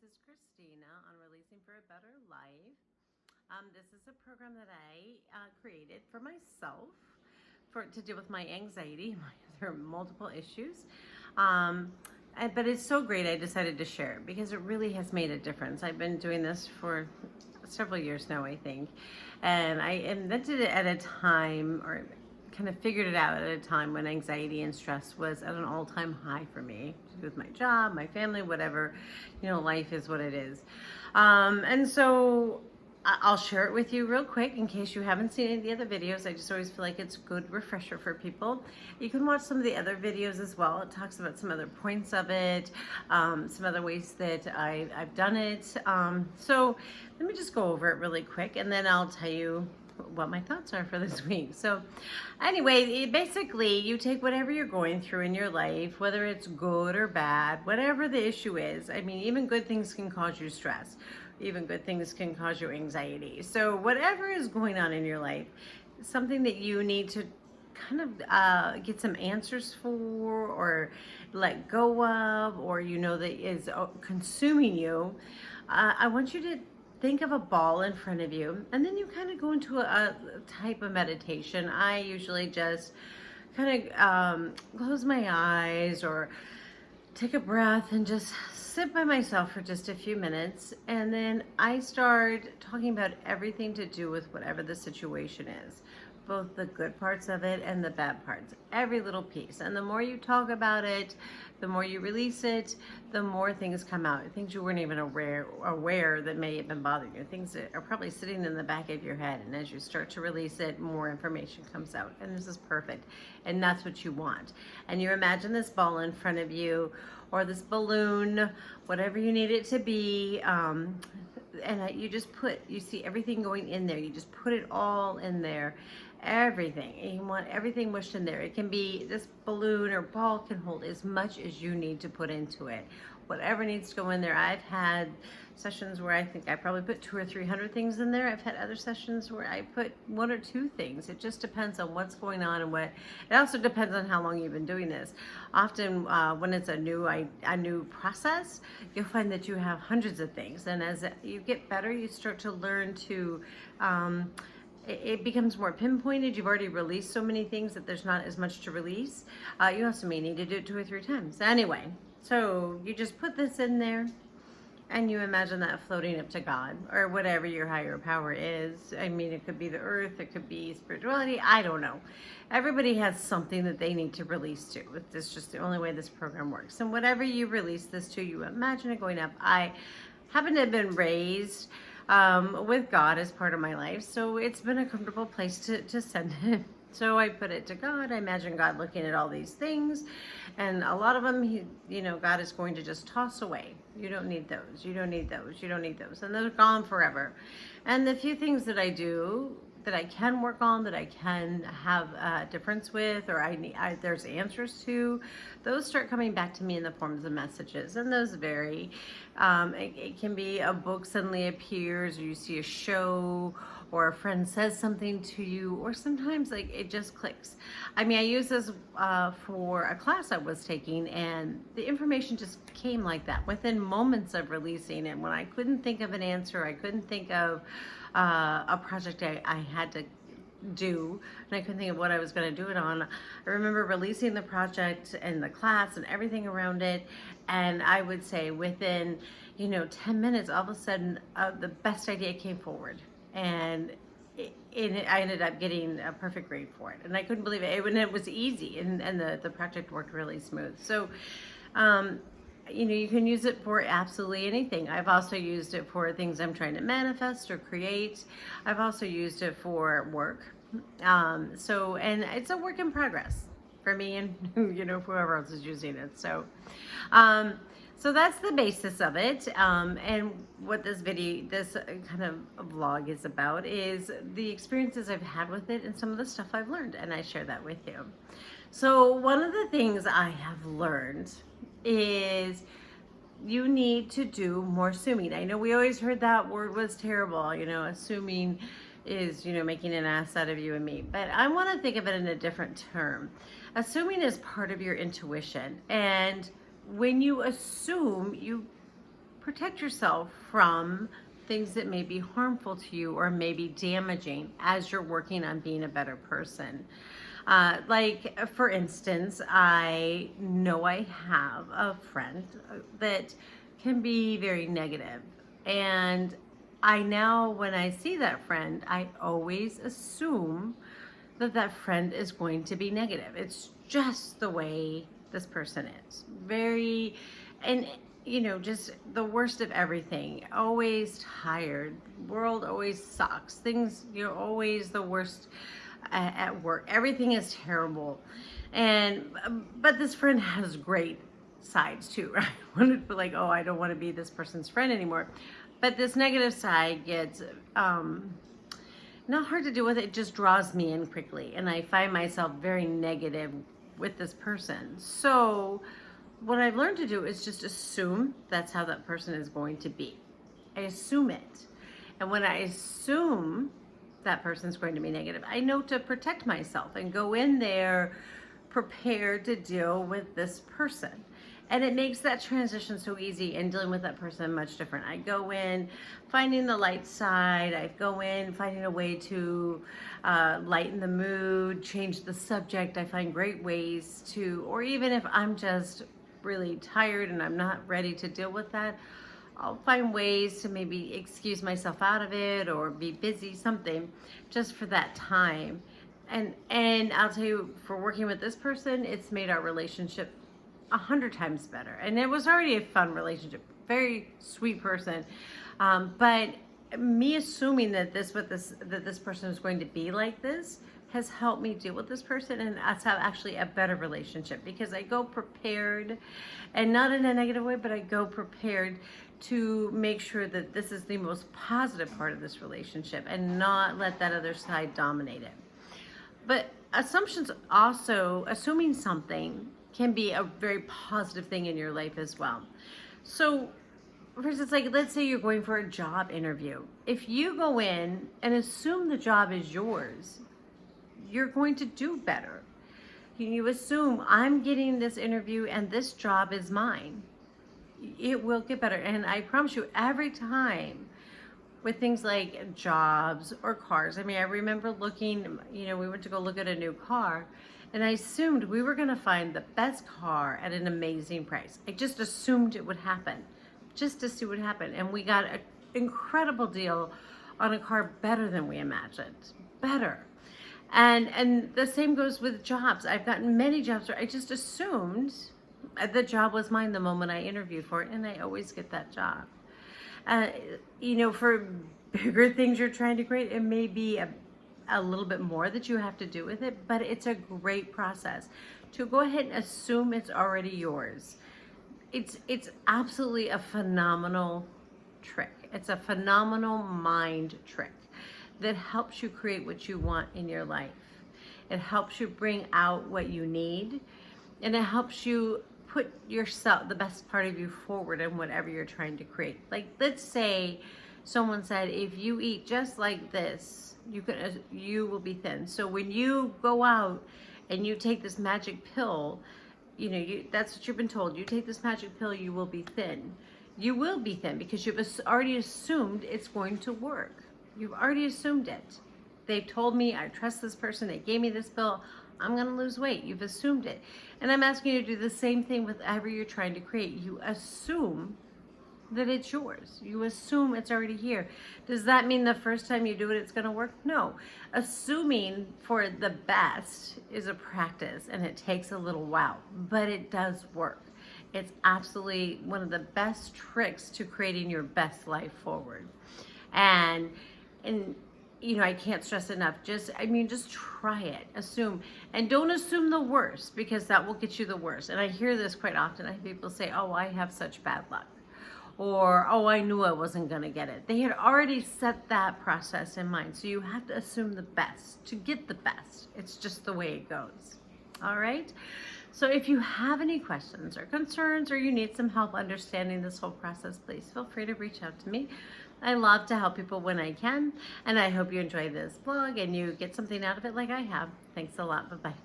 is Christina on Releasing for a Better Life. This is a program that I created for myself to deal with my anxiety. There are multiple issues. But it's so great I decided to share it because it really has made a difference. I've been doing this for several years now, I think. And I invented it at a time, or kind of figured it out at a time when anxiety and stress was at an all-time high for me, to do with my job, my family, whatever. Life is what it is. And so I'll share it with you real quick in case you haven't seen any of the other videos. I just always feel like it's a good refresher for people. You can watch some of the other videos as well. It talks about some other points of it, some other ways that I've done it. So let me just go over it really quick, and then I'll tell you what my thoughts are for this week. So anyway, basically you take whatever you're going through in your life, whether it's good or bad, whatever the issue is. I mean, even good things can cause you stress. Even good things can cause you anxiety. So whatever is going on in your life, something that you need to kind of get some answers for, or let go of, or that is consuming you, I want you to think of a ball in front of you, and then you kind of go into a type of meditation. I usually just kind of close my eyes or take a breath and just sit by myself for just a few minutes, and then I start talking about everything to do with whatever the situation is, both the good parts of it and the bad parts, every little piece. And the more you talk about it, the more you release it, the more things come out, things you weren't even aware that may have been bothering you, things that are probably sitting in the back of your head. And as you start to release it, more information comes out, and this is perfect, and that's what you want. And you imagine this ball in front of you, or this balloon, whatever you need it to be, and you see everything going in there. You just put it all in there, everything. And you want everything mushed in there. It can be, this balloon or ball can hold as much as you need to put into it. Whatever needs to go in there. I've had sessions where I think I probably put 200 or 300 things in there. I've had other sessions where I put 1 or 2 things. It just depends on what's going on, and it also depends on how long you've been doing this. Often when it's a new process, you'll find that you have hundreds of things, and as you get better, you start to learn to it becomes more pinpointed. You've already released so many things that there's not as much to release. You also may need to do it 2 or 3 times. Anyway, so you just put this in there, and you imagine that floating up to God, or whatever your higher power is. I mean, it could be the earth, it could be spirituality, I don't know. Everybody has something that they need to release to. It's just the only way this program works. And whatever you release this to, you imagine it going up. I happen to have been raised with God as part of my life, so it's been a comfortable place to send it. So I put it to God. I imagine God looking at all these things, and a lot of them, God is going to just toss away. You don't need those. You don't need those. You don't need those. And they're gone forever. And the few things that I do, that I can work on, that I can have a difference with, or there's answers to, those start coming back to me in the forms of messages, and those vary. It can be a book suddenly appears, or you see a show, or a friend says something to you, or sometimes it just clicks. I mean, I use this for a class I was taking, and the information just came like that within moments of releasing it. When I couldn't think of an answer, I couldn't think of a project I had to do, and I couldn't think of what I was going to do it on. I remember releasing the project and the class and everything around it, and I would say within 10 minutes, all of a sudden the best idea came forward, and I ended up getting a perfect grade for it, and I couldn't believe it. And it was easy, and the project worked really smooth. So you can use it for absolutely anything. I've also used it for things I'm trying to manifest or create. I've also used it for work. And it's a work in progress for me, and whoever else is using it. So that's the basis of it. And what this kind of vlog is about is the experiences I've had with it and some of the stuff I've learned, and I share that with you. So one of the things I have learned is you need to do more assuming. I know we always heard that word was terrible, assuming is, making an ass out of you and me, but I want to think of it in a different term. Assuming is part of your intuition, and when you assume, you protect yourself from things that may be harmful to you or may be damaging as you're working on being a better person. Like, for instance, I know I have a friend that can be very negative. And I now, when I see that friend, I always assume that that friend is going to be negative. It's just the way this person is. Very, and just the worst of everything. Always tired. World always sucks. Things, always the worst at work. Everything is terrible. But this friend has great sides too, right? I wanted to be like, oh, I don't want to be this person's friend anymore. But this negative side gets not hard to deal with. It just draws me in quickly. And I find myself very negative with this person. So what I've learned to do is just assume that's how that person is going to be. I assume it. And when I assume that person's going to be negative, I know to protect myself and go in there prepared to deal with this person. And it makes that transition so easy, and dealing with that person much different. I go in finding the light side. I go in finding a way to lighten the mood, change the subject. I find great ways to, or even if I'm just really tired and I'm not ready to deal with that, I'll find ways to maybe excuse myself out of it or be busy, something, just for that time. And I'll tell you, for working with this person, it's made our relationship 100 times better. And it was already a fun relationship, very sweet person. But me assuming that this person is going to be like this has helped me deal with this person and us have actually a better relationship, because I go prepared, and not in a negative way, but I go prepared to make sure that this is the most positive part of this relationship and not let that other side dominate it. But assumptions also, assuming something can be a very positive thing in your life as well. So, for instance, like, let's say you're going for a job interview. If you go in and assume the job is yours, you're going to do better. You assume, I'm getting this interview and this job is mine. It will get better. And I promise you, every time with things like jobs or cars, I mean, I remember looking, we went to go look at a new car, and I assumed we were going to find the best car at an amazing price. I just assumed it would happen, just to see what happened. And we got an incredible deal on a car better than we imagined. Better. And the same goes with jobs. I've gotten many jobs where I just assumed the job was mine the moment I interviewed for it, and I always get that job. For bigger things you're trying to create, it may be a little bit more that you have to do with it, but it's a great process to go ahead and assume it's already yours. It's absolutely a phenomenal trick. It's a phenomenal mind trick that helps you create what you want in your life. It helps you bring out what you need, and it helps you put yourself, the best part of you, forward in whatever you're trying to create. Like, let's say someone said, if you eat just like this, you will be thin. So when you go out and you take this magic pill, that's what you've been told. You take this magic pill, you will be thin. You will be thin because you've already assumed it's going to work. You've already assumed it. They've told me, I trust this person, they gave me this pill, I'm going to lose weight. You've assumed it. And I'm asking you to do the same thing with whatever you're trying to create. You assume that it's yours. You assume it's already here. Does that mean the first time you do it, it's going to work? No. Assuming for the best is a practice, and it takes a little while, but it does work. It's absolutely one of the best tricks to creating your best life forward. And I can't stress enough, just try it. Assume, and don't assume the worst, because that will get you the worst. And I hear this quite often. I have people say, oh, I have such bad luck. Or, oh, I knew I wasn't going to get it. They had already set that process in mind. So you have to assume the best to get the best. It's just the way it goes. All right? So if you have any questions or concerns, or you need some help understanding this whole process, please feel free to reach out to me. I love to help people when I can. And I hope you enjoy this vlog and you get something out of it like I have. Thanks a lot. Bye-bye.